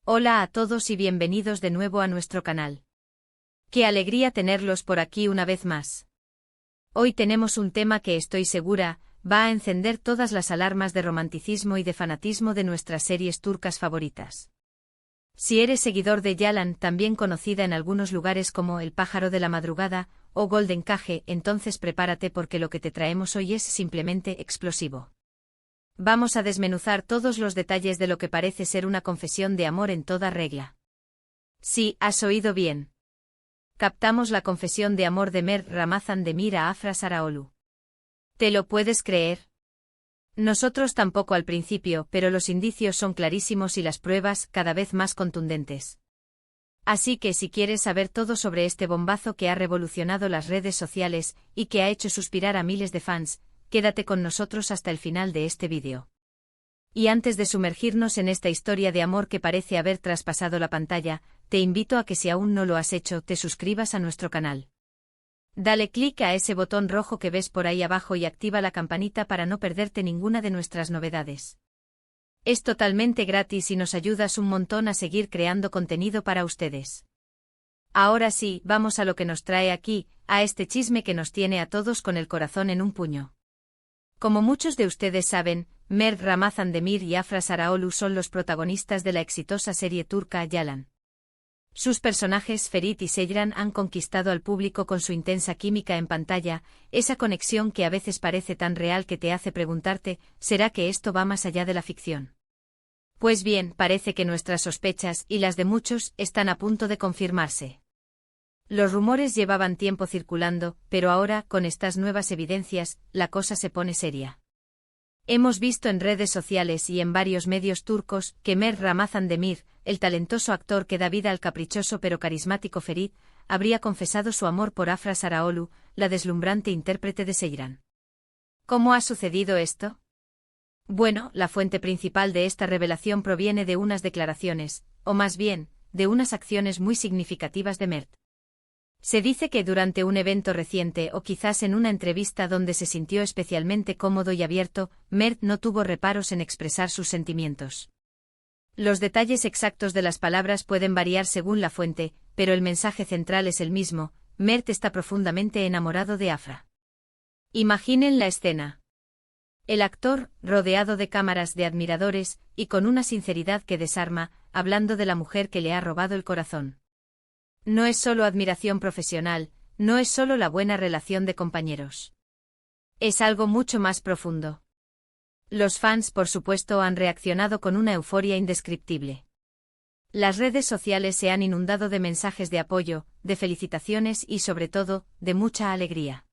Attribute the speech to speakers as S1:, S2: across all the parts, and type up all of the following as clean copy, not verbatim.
S1: Hola a todos y bienvenidos de nuevo a nuestro canal. Qué alegría tenerlos por aquí una vez más. Hoy tenemos un tema que estoy segura va a encender todas las alarmas de romanticismo y de fanatismo de nuestras series turcas favoritas. Si eres seguidor de Yalan, también conocida en algunos lugares como El pájaro de la madrugada o Golden Cage, entonces prepárate porque lo que te traemos hoy es simplemente explosivo. Vamos a desmenuzar todos los detalles de lo que parece ser una confesión de amor en toda regla. Sí, has oído bien. Captamos la confesión de amor de Mert Ramazan Demir a Afra Saraoglu. ¿Te lo puedes creer? Nosotros tampoco al principio, pero los indicios son clarísimos y las pruebas cada vez más contundentes. Así que si quieres saber todo sobre este bombazo que ha revolucionado las redes sociales y que ha hecho suspirar a miles de fans, quédate con nosotros hasta el final de este vídeo. Y antes de sumergirnos en esta historia de amor que parece haber traspasado la pantalla, te invito a que si aún no lo has hecho, te suscribas a nuestro canal. Dale clic a ese botón rojo que ves por ahí abajo y activa la campanita para no perderte ninguna de nuestras novedades. Es totalmente gratis y nos ayudas un montón a seguir creando contenido para ustedes. Ahora sí, vamos a lo que nos trae aquí, a este chisme que nos tiene a todos con el corazón en un puño. Como muchos de ustedes saben, Mert Ramazan Demir y Afra Saraoglu son los protagonistas de la exitosa serie turca Yalan. Sus personajes Ferit y Seyran han conquistado al público con su intensa química en pantalla, esa conexión que a veces parece tan real que te hace preguntarte, ¿será que esto va más allá de la ficción? Pues bien, parece que nuestras sospechas y las de muchos están a punto de confirmarse. Los rumores llevaban tiempo circulando, pero ahora, con estas nuevas evidencias, la cosa se pone seria. Hemos visto en redes sociales y en varios medios turcos que Mert Ramazan Demir, el talentoso actor que da vida al caprichoso pero carismático Ferit, habría confesado su amor por Afra Saraoglu, la deslumbrante intérprete de Seyran. ¿Cómo ha sucedido esto? Bueno, la fuente principal de esta revelación proviene de unas declaraciones, o más bien, de unas acciones muy significativas de Mert. Se dice que durante un evento reciente o quizás en una entrevista donde se sintió especialmente cómodo y abierto, Mert no tuvo reparos en expresar sus sentimientos. Los detalles exactos de las palabras pueden variar según la fuente, pero el mensaje central es el mismo: Mert está profundamente enamorado de Afra. Imaginen la escena. El actor, rodeado de cámaras de admiradores, y con una sinceridad que desarma, hablando de la mujer que le ha robado el corazón. No es solo admiración profesional, no es solo la buena relación de compañeros. Es algo mucho más profundo. Los fans, por supuesto, han reaccionado con una euforia indescriptible. Las redes sociales se han inundado de mensajes de apoyo, de felicitaciones y, sobre todo, de mucha alegría.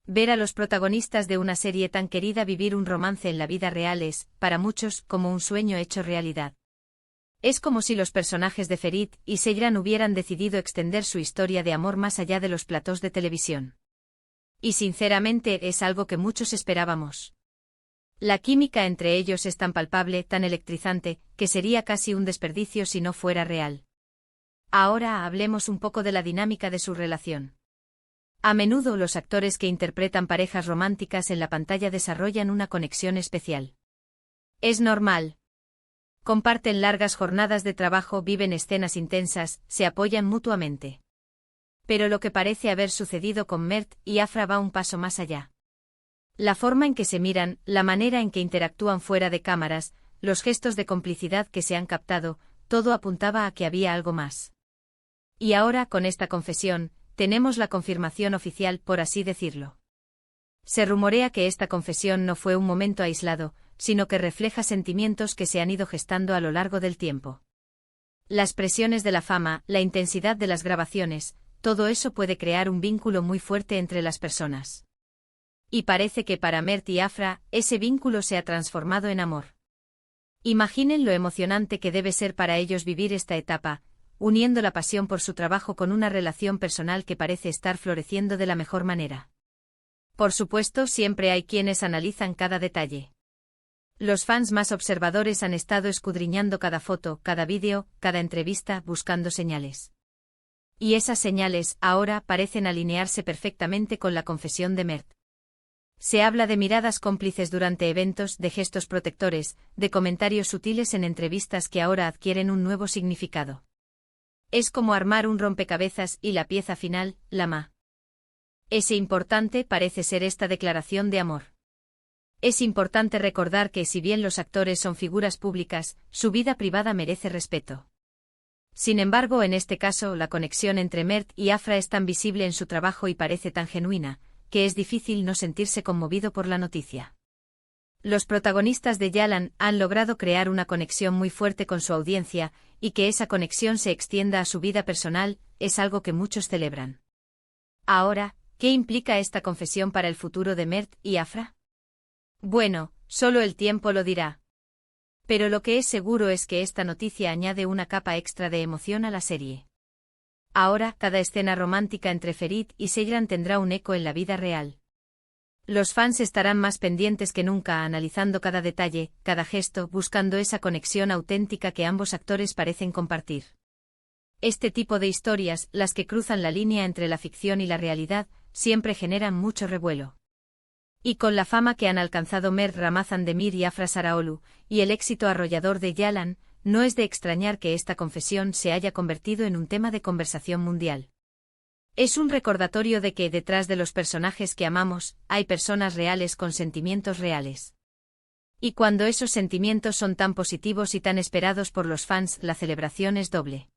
S1: Ver a los protagonistas de una serie tan querida vivir un romance en la vida real es, para muchos, como un sueño hecho realidad. Es como si los personajes de Ferit y Seyran hubieran decidido extender su historia de amor más allá de los platós de televisión. Y sinceramente es algo que muchos esperábamos. La química entre ellos es tan palpable, tan electrizante, que sería casi un desperdicio si no fuera real. Ahora hablemos un poco de la dinámica de su relación. A menudo los actores que interpretan parejas románticas en la pantalla desarrollan una conexión especial. Es normal. Comparten largas jornadas de trabajo, viven escenas intensas, se apoyan mutuamente. Pero lo que parece haber sucedido con Mert y Afra va un paso más allá. La forma en que se miran, la manera en que interactúan fuera de cámaras, los gestos de complicidad que se han captado, todo apuntaba a que había algo más. Y ahora, con esta confesión, tenemos la confirmación oficial, por así decirlo. Se rumorea que esta confesión no fue un momento aislado, sino que refleja sentimientos que se han ido gestando a lo largo del tiempo. Las presiones de la fama, la intensidad de las grabaciones, todo eso puede crear un vínculo muy fuerte entre las personas. Y parece que para Mert y Afra, ese vínculo se ha transformado en amor. Imaginen lo emocionante que debe ser para ellos vivir esta etapa, uniendo la pasión por su trabajo con una relación personal que parece estar floreciendo de la mejor manera. Por supuesto, siempre hay quienes analizan cada detalle. Los fans más observadores han estado escudriñando cada foto, cada vídeo, cada entrevista, buscando señales. Y esas señales, ahora, parecen alinearse perfectamente con la confesión de Mert. Se habla de miradas cómplices durante eventos, de gestos protectores, de comentarios sutiles en entrevistas que ahora adquieren un nuevo significado. Es como armar un rompecabezas y la pieza final, la más importante parece ser esta declaración de amor. Es importante recordar que si bien los actores son figuras públicas, su vida privada merece respeto. Sin embargo, en este caso, la conexión entre Mert y Afra es tan visible en su trabajo y parece tan genuina, que es difícil no sentirse conmovido por la noticia. Los protagonistas de Yalan han logrado crear una conexión muy fuerte con su audiencia, y que esa conexión se extienda a su vida personal, es algo que muchos celebran. Ahora, ¿qué implica esta confesión para el futuro de Mert y Afra? Bueno, solo el tiempo lo dirá. Pero lo que es seguro es que esta noticia añade una capa extra de emoción a la serie. Ahora, cada escena romántica entre Ferit y Seyran tendrá un eco en la vida real. Los fans estarán más pendientes que nunca analizando cada detalle, cada gesto, buscando esa conexión auténtica que ambos actores parecen compartir. Este tipo de historias, las que cruzan la línea entre la ficción y la realidad, siempre generan mucho revuelo. Y con la fama que han alcanzado Mert Ramazan Demir y Afra Saraolu, y el éxito arrollador de Yalan, no es de extrañar que esta confesión se haya convertido en un tema de conversación mundial. Es un recordatorio de que detrás de los personajes que amamos, hay personas reales con sentimientos reales. Y cuando esos sentimientos son tan positivos y tan esperados por los fans, la celebración es doble.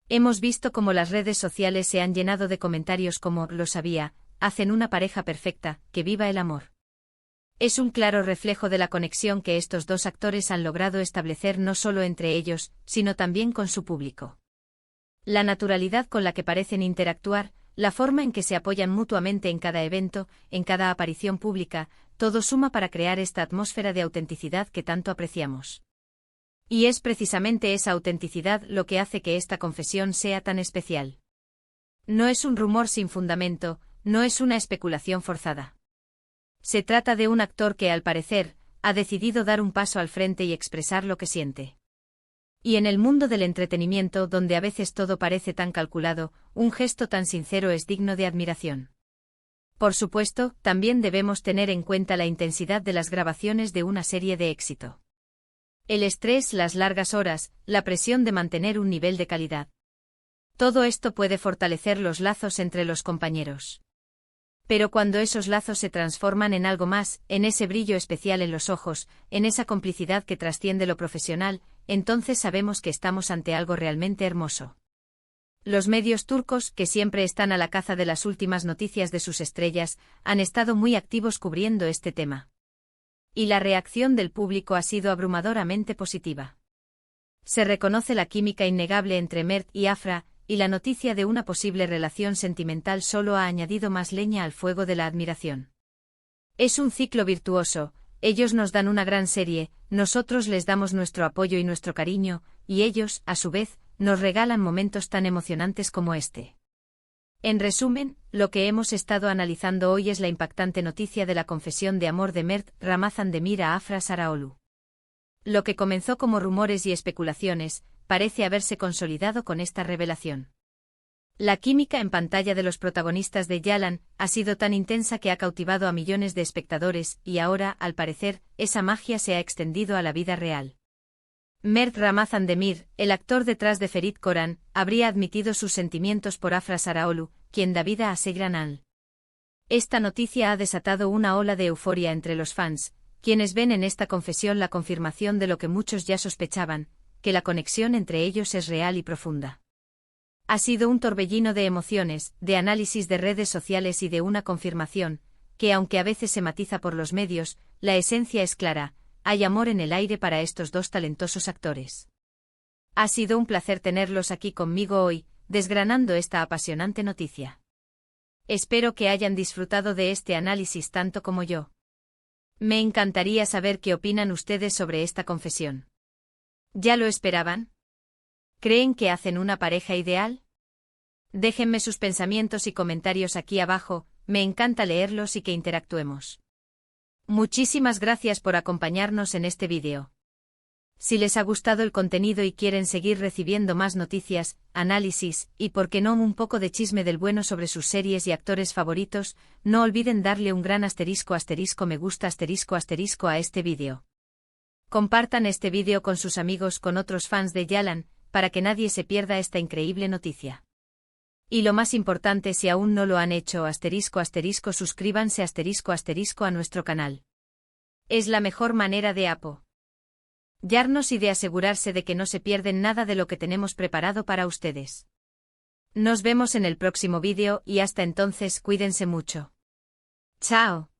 S1: Hemos visto cómo las redes sociales se han llenado de comentarios como «lo sabía», «hacen una pareja perfecta», «que viva el amor». Es un claro reflejo de la conexión que estos dos actores han logrado establecer no solo entre ellos, sino también con su público. La naturalidad con la que parecen interactuar, la forma en que se apoyan mutuamente en cada evento, en cada aparición pública, todo suma para crear esta atmósfera de autenticidad que tanto apreciamos. Y es precisamente esa autenticidad lo que hace que esta confesión sea tan especial. No es un rumor sin fundamento, no es una especulación forzada. Se trata de un actor que, al parecer, ha decidido dar un paso al frente y expresar lo que siente. Y en el mundo del entretenimiento, donde a veces todo parece tan calculado, un gesto tan sincero es digno de admiración. Por supuesto, también debemos tener en cuenta la intensidad de las grabaciones de una serie de éxito. El estrés, las largas horas, la presión de mantener un nivel de calidad. Todo esto puede fortalecer los lazos entre los compañeros. Pero cuando esos lazos se transforman en algo más, en ese brillo especial en los ojos, en esa complicidad que trasciende lo profesional, entonces sabemos que estamos ante algo realmente hermoso. Los medios turcos, que siempre están a la caza de las últimas noticias de sus estrellas, han estado muy activos cubriendo este tema. Y la reacción del público ha sido abrumadoramente positiva. Se reconoce la química innegable entre Mert y Afra, y la noticia de una posible relación sentimental solo ha añadido más leña al fuego de la admiración. Es un ciclo virtuoso, ellos nos dan una gran serie, nosotros les damos nuestro apoyo y nuestro cariño, y ellos, a su vez, nos regalan momentos tan emocionantes como este. En resumen, lo que hemos estado analizando hoy es la impactante noticia de la confesión de amor de Mert Ramazan Demir a Afra Saraolu. Lo que comenzó como rumores y especulaciones, parece haberse consolidado con esta revelación. La química en pantalla de los protagonistas de Yalan ha sido tan intensa que ha cautivado a millones de espectadores y ahora, al parecer, esa magia se ha extendido a la vida real. Mert Ramazan Demir, el actor detrás de Ferit Koran, habría admitido sus sentimientos por Afra Saraolu, quien da vida a Seyran Al. Esta noticia ha desatado una ola de euforia entre los fans, quienes ven en esta confesión la confirmación de lo que muchos ya sospechaban, que la conexión entre ellos es real y profunda. Ha sido un torbellino de emociones, de análisis de redes sociales y de una confirmación, que aunque a veces se matiza por los medios, la esencia es clara, hay amor en el aire para estos dos talentosos actores. Ha sido un placer tenerlos aquí conmigo hoy, desgranando esta apasionante noticia. Espero que hayan disfrutado de este análisis tanto como yo. Me encantaría saber qué opinan ustedes sobre esta confesión. ¿Ya lo esperaban? ¿Creen que hacen una pareja ideal? Déjenme sus pensamientos y comentarios aquí abajo, me encanta leerlos y que interactuemos. Muchísimas gracias por acompañarnos en este vídeo. Si les ha gustado el contenido y quieren seguir recibiendo más noticias, análisis, y por qué no un poco de chisme del bueno sobre sus series y actores favoritos, no olviden darle un gran asterisco me gusta a este vídeo. Compartan este vídeo con sus amigos con otros fans de Yalan, para que nadie se pierda esta increíble noticia. Y lo más importante, si aún no lo han hecho, suscríbanse a nuestro canal. Es la mejor manera de apoyarnos y de asegurarse de que no se pierden nada de lo que tenemos preparado para ustedes. Nos vemos en el próximo vídeo y hasta entonces cuídense mucho. Chao.